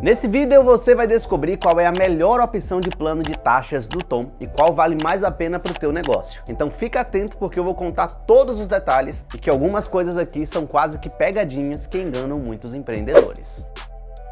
Nesse vídeo você vai descobrir qual é a melhor opção de plano de taxas do Tom e qual vale mais a pena para o teu negócio. Então fica atento porque eu vou contar todos os detalhes e que algumas coisas aqui são quase que pegadinhas que enganam muitos empreendedores.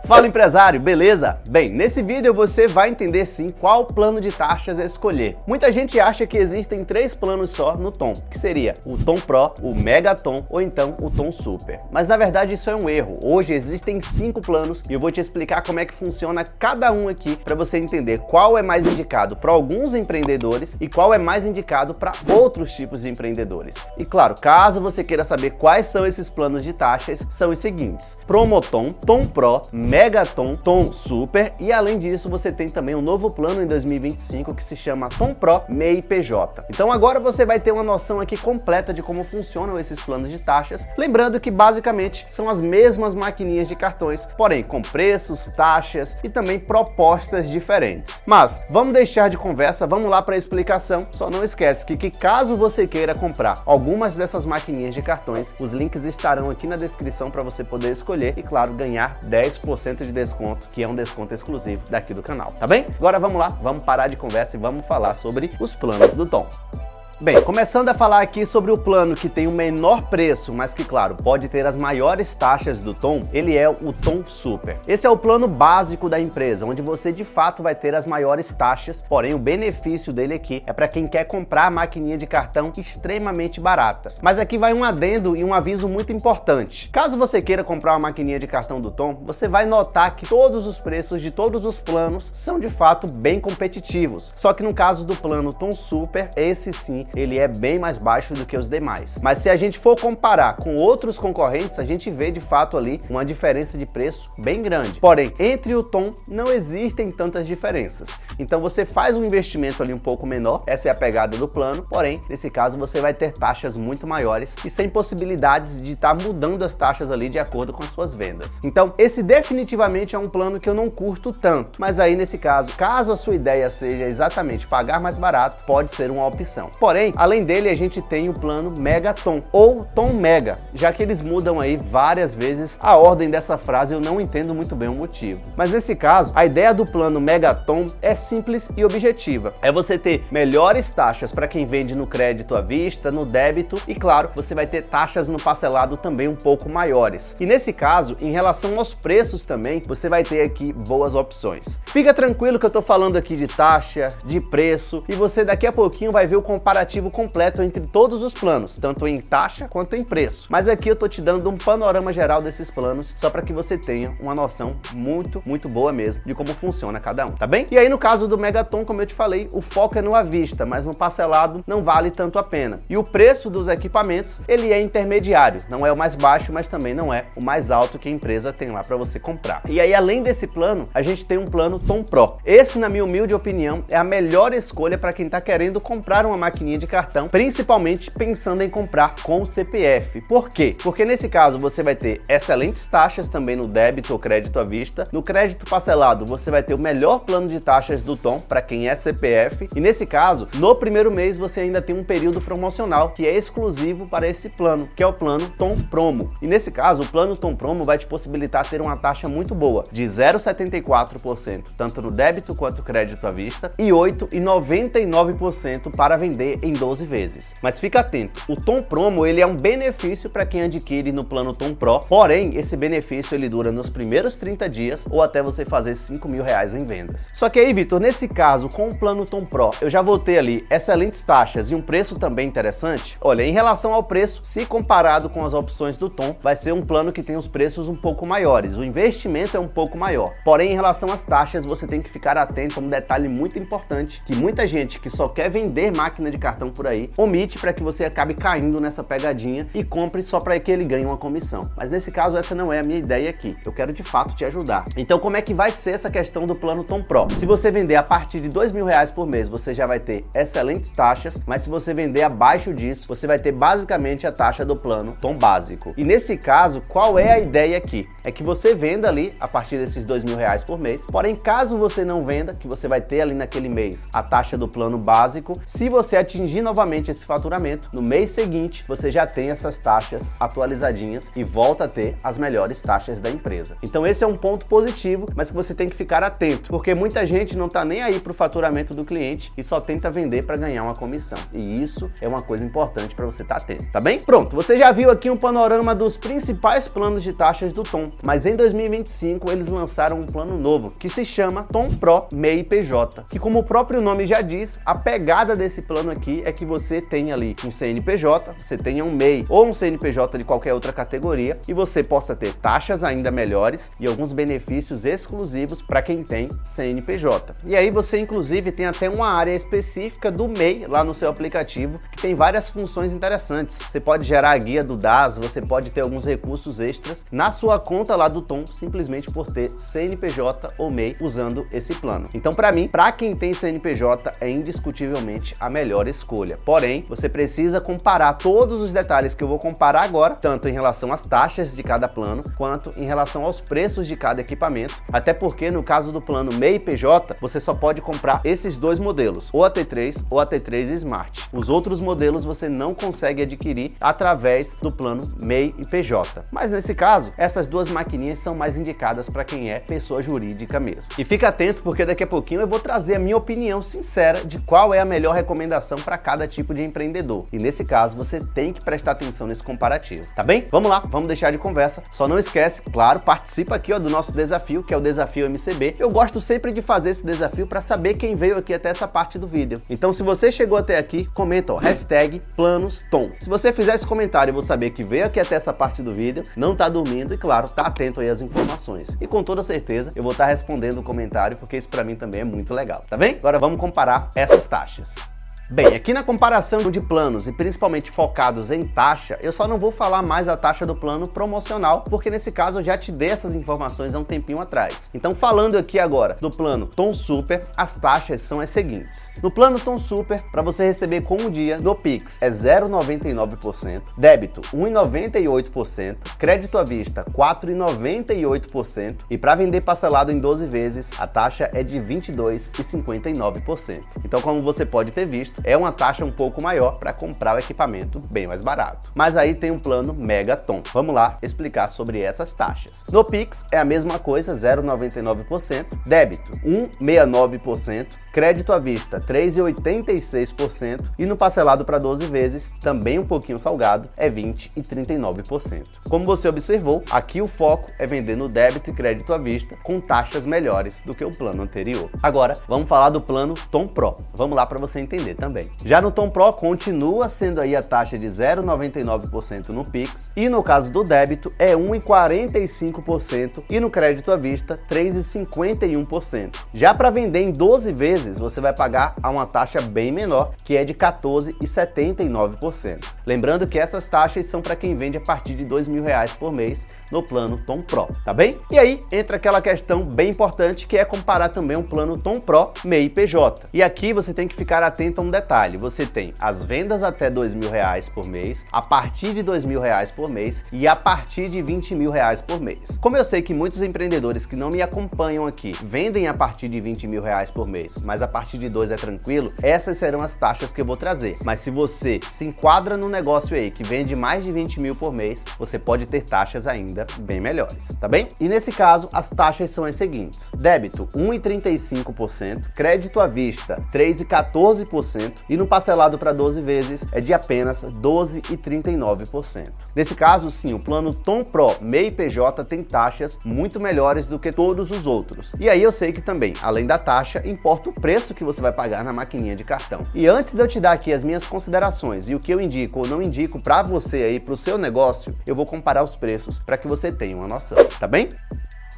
Fala empresário, beleza? Bem, nesse vídeo você vai entender sim qual plano de taxas escolher. Muita gente acha que existem 3 planos só no Tom, que seria o Tom Pro, o Mega Tom ou então o Tom Super. Mas na verdade isso é um erro. Hoje existem 5 planos e eu vou te explicar como é que funciona cada um aqui para você entender qual é mais indicado para alguns empreendedores e qual é mais indicado para outros tipos de empreendedores. E claro, caso você queira saber quais são esses planos de taxas, são os seguintes: Promotom, Tom Pro, Mega Tom, Tom Super e além disso você tem também um novo plano em 2025 que se chama Tom Pro MEI PJ. Então agora você vai ter uma noção aqui completa de como funcionam esses planos de taxas, lembrando que basicamente são as mesmas maquininhas de cartões, porém com preços, taxas e também propostas diferentes. Mas vamos deixar de conversa, vamos lá para a explicação. Só não esquece que caso você queira comprar algumas dessas maquininhas de cartões, os links estarão aqui na descrição para você poder escolher e claro, ganhar 10% de desconto, que é um desconto exclusivo daqui do canal, tá bem? Agora vamos lá, vamos parar de conversa e vamos falar sobre os planos do Tom. Bem, começando a falar aqui sobre o plano que tem o menor preço, mas que, claro, pode ter as maiores taxas do Tom, ele é o Tom Super. Esse é o plano básico da empresa, onde você de fato vai ter as maiores taxas, porém o benefício dele aqui é para quem quer comprar a maquininha de cartão extremamente barata. Mas aqui vai um adendo e um aviso muito importante. Caso você queira comprar uma maquininha de cartão do Tom, você vai notar que todos os preços de todos os planos são de fato bem competitivos. Só que no caso do plano Tom Super, esse sim, ele é bem mais baixo do que os demais. Mas se a gente for comparar com outros concorrentes, a gente vê de fato ali uma diferença de preço bem grande. Porém, entre o Tom não existem tantas diferenças. Então você faz um investimento ali um pouco menor, essa é a pegada do plano, porém, nesse caso você vai ter taxas muito maiores e sem possibilidades de estar mudando as taxas ali de acordo com as suas vendas. Então, esse definitivamente é um plano que eu não curto tanto, mas aí nesse caso, caso a sua ideia seja exatamente pagar mais barato, pode ser uma opção. Porém, além dele, a gente tem o plano Mega Tom ou Tom Mega, já que eles mudam aí várias vezes a ordem dessa frase, eu não entendo muito bem o motivo. Mas nesse caso, a ideia do plano Mega Tom é simples e objetiva. É você ter melhores taxas para quem vende no crédito à vista, no débito e claro, você vai ter taxas no parcelado também um pouco maiores. E nesse caso, em relação aos preços também, você vai ter aqui boas opções. Fica tranquilo que eu tô falando aqui de taxa, de preço e você daqui a pouquinho vai ver o comparativo completo entre todos os planos, tanto em taxa quanto em preço. Mas aqui eu tô te dando um panorama geral desses planos, só para que você tenha uma noção muito boa mesmo de como funciona cada um, tá bem? E aí no caso do Mega Tom, como eu te falei, o foco é no à vista, mas no parcelado não vale tanto a pena. E o preço dos equipamentos, ele é intermediário, não é o mais baixo, mas também não é o mais alto que a empresa tem lá para você comprar. E aí além desse plano, a gente tem um plano Tom Pro. Esse, na minha humilde opinião, é a melhor escolha para quem tá querendo comprar uma maquininha de cartão, principalmente pensando em comprar com o CPF. Por quê? Porque nesse caso você vai ter excelentes taxas também no débito ou crédito à vista. No crédito parcelado você vai ter o melhor plano de taxas do Tom para quem é CPF e nesse caso, no primeiro mês você ainda tem um período promocional que é exclusivo para esse plano, que é o plano Tom Promo. E nesse caso, o plano Tom Promo vai te possibilitar ter uma taxa muito boa, de 0,74% tanto no débito quanto crédito à vista e 8,99% para vender em 12 vezes. Mas fica atento, o Tom Promo ele é um benefício para quem adquire no plano Tom Pro, porém esse benefício ele dura nos primeiros 30 dias ou até você fazer R$5.000 em vendas. Só que aí, Vitor, nesse caso com o plano Tom Pro, eu já vou ter ali excelentes taxas e um preço também interessante. Olha, em relação ao preço, se comparado com as opções do Tom, vai ser um plano que tem os preços um pouco maiores, o investimento é um pouco maior. Porém, em relação às taxas, você tem que ficar atento a um detalhe muito importante, que muita gente que só quer vender máquina de cartão por aí, omite para que você acabe caindo nessa pegadinha e compre só para que ele ganhe uma comissão. Mas nesse caso essa não é a minha ideia aqui, eu quero de fato te ajudar. Então como é que vai ser essa questão do plano Tom Pro? Se você vender a partir de R$2.000 por mês, você já vai ter excelentes taxas, mas se você vender abaixo disso, você vai ter basicamente a taxa do plano Tom básico. E nesse caso, qual é a ideia aqui? É que você venda ali a partir desses R$2.000 por mês, porém caso você não venda, que você vai ter ali naquele mês a taxa do plano básico, se você atingir atingir novamente esse faturamento, no mês seguinte você já tem essas taxas atualizadinhas e volta a ter as melhores taxas da empresa. Então esse é um ponto positivo, mas que você tem que ficar atento, porque muita gente não está nem aí para o faturamento do cliente e só tenta vender para ganhar uma comissão. E isso é uma coisa importante para você estar atento, tá bem? Pronto, você já viu aqui um panorama dos principais planos de taxas do Tom, mas em 2025 eles lançaram um plano novo que se chama Tom Pro MEI PJ, que como o próprio nome já diz, a pegada desse plano aqui é que você tenha ali um CNPJ, você tenha um MEI ou um CNPJ de qualquer outra categoria e você possa ter taxas ainda melhores e alguns benefícios exclusivos para quem tem CNPJ. E aí você inclusive tem até uma área específica do MEI lá no seu aplicativo que tem várias funções interessantes. Você pode gerar a guia do DAS, você pode ter alguns recursos extras na sua conta lá do Tom simplesmente por ter CNPJ ou MEI usando esse plano. Então para mim, para quem tem CNPJ é indiscutivelmente a melhor escolha. Porém, você precisa comparar todos os detalhes que eu vou comparar agora, tanto em relação às taxas de cada plano, quanto em relação aos preços de cada equipamento, até porque no caso do plano MEI PJ, você só pode comprar esses dois modelos, ou a T3 ou a T3 Smart. Os outros modelos você não consegue adquirir através do plano MEI e PJ. Mas nesse caso, essas duas maquininhas são mais indicadas para quem é pessoa jurídica mesmo. E fica atento porque daqui a pouquinho eu vou trazer a minha opinião sincera de qual é a melhor recomendação para cada tipo de empreendedor. E nesse caso, você tem que prestar atenção nesse comparativo, tá bem? Vamos lá, vamos deixar de conversa. Só não esquece, claro, participa aqui do nosso desafio, que é o Desafio MCB. Eu gosto sempre de fazer esse desafio para saber quem veio aqui até essa parte do vídeo. Então, se você chegou até aqui, comenta, hashtag PlanosTom. Se você fizer esse comentário, eu vou saber que veio aqui até essa parte do vídeo, não tá dormindo e, claro, tá atento aí às informações. E com toda certeza, eu vou estar respondendo o comentário, porque isso para mim também é muito legal, tá bem? Agora vamos comparar essas taxas. Bem, aqui na comparação de planos e principalmente focados em taxa, eu só não vou falar mais a taxa do plano promocional, porque nesse caso eu já te dei essas informações há um tempinho atrás. Então falando aqui agora do plano Tom Super, as taxas são as seguintes. No plano Tom Super, para você receber com um dia no Pix é 0,99%, débito 1,98%, crédito à vista 4,98% e para vender parcelado em 12 vezes, a taxa é de 22,59%. Então como você pode ter visto, é uma taxa um pouco maior para comprar o equipamento bem mais barato. Mas aí tem um plano Mega Tom. Vamos lá explicar sobre essas taxas. No Pix é a mesma coisa, 0,99%, débito 1,69%, crédito à vista 3,86% e no parcelado para 12 vezes, também um pouquinho salgado, é 20,39%. Como você observou, aqui o foco é vender no débito e crédito à vista com taxas melhores do que o plano anterior. Agora, vamos falar do plano Tom Pro. Vamos lá para você entender também. Já no Tom Pro, continua sendo aí a taxa de 0,99% no Pix e no caso do débito é 1,45% e no crédito à vista 3,51%. Já para vender em 12 vezes, você vai pagar a uma taxa bem menor, que é de 14,79%. Lembrando que essas taxas são para quem vende a partir de R$2.000 por mês no plano Tom Pro, tá bem? E aí entra aquela questão bem importante que é comparar também um plano Tom Pro MEI PJ. E aqui você tem que ficar atento a um detalhe, você tem as vendas até R$2.000 por mês, a partir de R$2.000 por mês e a partir de R$20.000 por mês. Como eu sei que muitos empreendedores que não me acompanham aqui vendem a partir de R$20.000 por mês, mas a partir de 2 é tranquilo, essas serão as taxas que eu vou trazer. Mas se você se enquadra no negócio aí que vende mais de 20 mil por mês, você pode ter taxas ainda bem melhores, tá bem? E nesse caso, as taxas são as seguintes: débito 1,35%, crédito à vista 3,14% e no parcelado para 12 vezes é de apenas 12,39%. Nesse caso, sim, o plano Tom Pro MEI PJ tem taxas muito melhores do que todos os outros. E aí eu sei que também, além da taxa, importa o preço que você vai pagar na maquininha de cartão. E antes de eu te dar aqui as minhas considerações e o que eu indico ou não indico para você aí, para o seu negócio, eu vou comparar os preços para que você tenha uma noção, tá bem?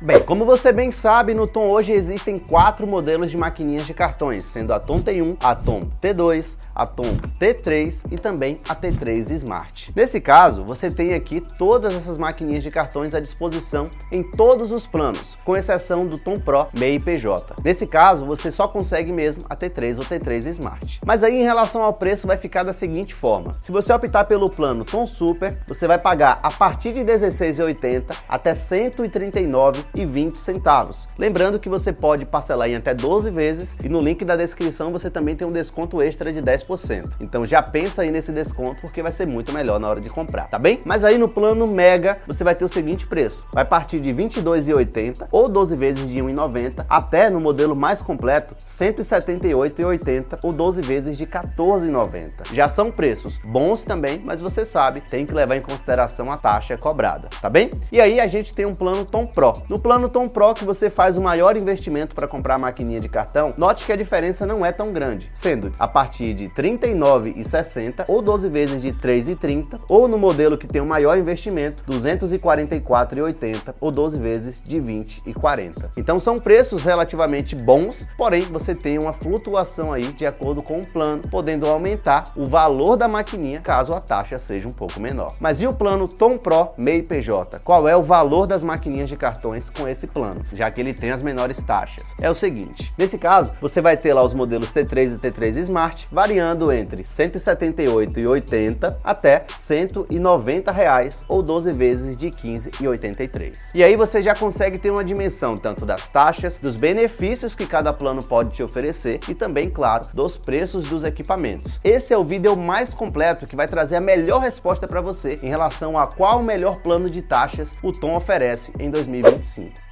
Bem, como você bem sabe, no Tom hoje existem 4 modelos de maquininhas de cartões, sendo a Tom T1, a Tom T2, a Tom T3 e também a T3 Smart. Nesse caso, você tem aqui todas essas maquininhas de cartões à disposição em todos os planos, com exceção do Tom Pro MEI PJ. Nesse caso, você só consegue mesmo a T3 ou T3 Smart. Mas aí em relação ao preço vai ficar da seguinte forma: se você optar pelo plano Tom Super, você vai pagar a partir de R$16,80 até R$139 R$1,20. Lembrando que você pode parcelar em até 12 vezes e no link da descrição você também tem um desconto extra de 10%. Então já pensa aí nesse desconto porque vai ser muito melhor na hora de comprar, tá bem? Mas aí no plano Mega você vai ter o seguinte preço, vai partir de R$22,80 ou 12 vezes de R$1,90 até no modelo mais completo R$178,80 ou 12 vezes de R$14,90. Já são preços bons também, mas você sabe, tem que levar em consideração a taxa cobrada, tá bem? E aí a gente tem um plano Tom Pro. No plano Tom Pro que você faz o maior investimento para comprar a maquininha de cartão, note que a diferença não é tão grande, sendo a partir de R$39,60 ou 12 vezes de R$3,30 ou no modelo que tem o maior investimento R$244,80 ou 12 vezes de R$20,40. Então são preços relativamente bons, porém você tem uma flutuação aí de acordo com o plano, podendo aumentar o valor da maquininha caso a taxa seja um pouco menor. Mas e o plano Tom Pro MEI PJ? Qual é o valor das maquininhas de cartões com esse plano, já que ele tem as menores taxas? É o seguinte, nesse caso você vai ter lá os modelos T3 e T3 Smart variando entre R$178,80 até R$190 ou 12 vezes de R$15,83. E aí você já consegue ter uma dimensão tanto das taxas, dos benefícios que cada plano pode te oferecer e também, claro, dos preços dos equipamentos. Esse é o vídeo mais completo que vai trazer a melhor resposta para você em relação a qual o melhor plano de taxas o Tom oferece em 2025.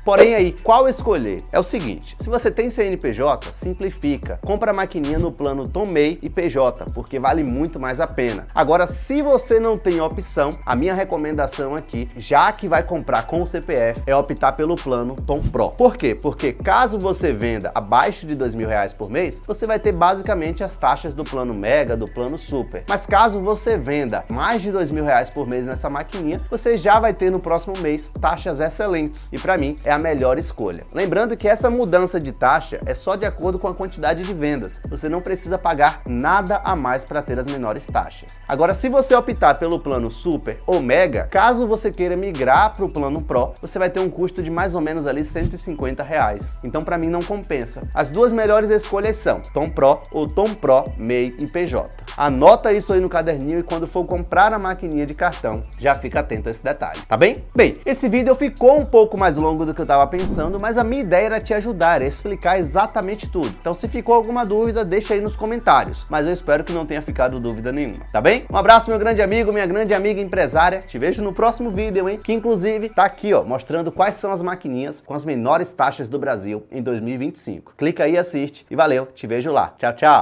Porém aí, qual escolher? É o seguinte, se você tem CNPJ, simplifica. Compra a maquininha no plano Tom MEI e PJ, porque vale muito mais a pena. Agora, se você não tem opção, a minha recomendação aqui, já que vai comprar com o CPF, é optar pelo plano Tom Pro. Por quê? Porque caso você venda abaixo de R$2.000 por mês, você vai ter basicamente as taxas do plano Mega, do plano Super. Mas caso você venda mais de R$2.000 por mês nessa maquininha, você já vai ter no próximo mês taxas excelentes. E para mim, é a melhor escolha. Lembrando que essa mudança de taxa é só de acordo com a quantidade de vendas. Você não precisa pagar nada a mais para ter as menores taxas. Agora, se você optar pelo plano Super ou Mega, caso você queira migrar para o plano Pro, você vai ter um custo de mais ou menos ali R$150. Então, para mim, não compensa. As duas melhores escolhas são Tom Pro ou Tom Pro MEI e PJ. Anota isso aí no caderninho e quando for comprar a maquininha de cartão, já fica atento a esse detalhe, tá bem? Bem, esse vídeo ficou um pouco mais longo do que eu estava pensando, mas a minha ideia era te ajudar, explicar exatamente tudo. Então se ficou alguma dúvida, deixa aí nos comentários, mas eu espero que não tenha ficado dúvida nenhuma, tá bem? Um abraço, meu grande amigo, minha grande amiga empresária, te vejo no próximo vídeo, hein? Que inclusive tá aqui, ó, mostrando quais são as maquininhas com as menores taxas do Brasil em 2025. Clica aí e assiste e valeu, te vejo lá. Tchau, tchau!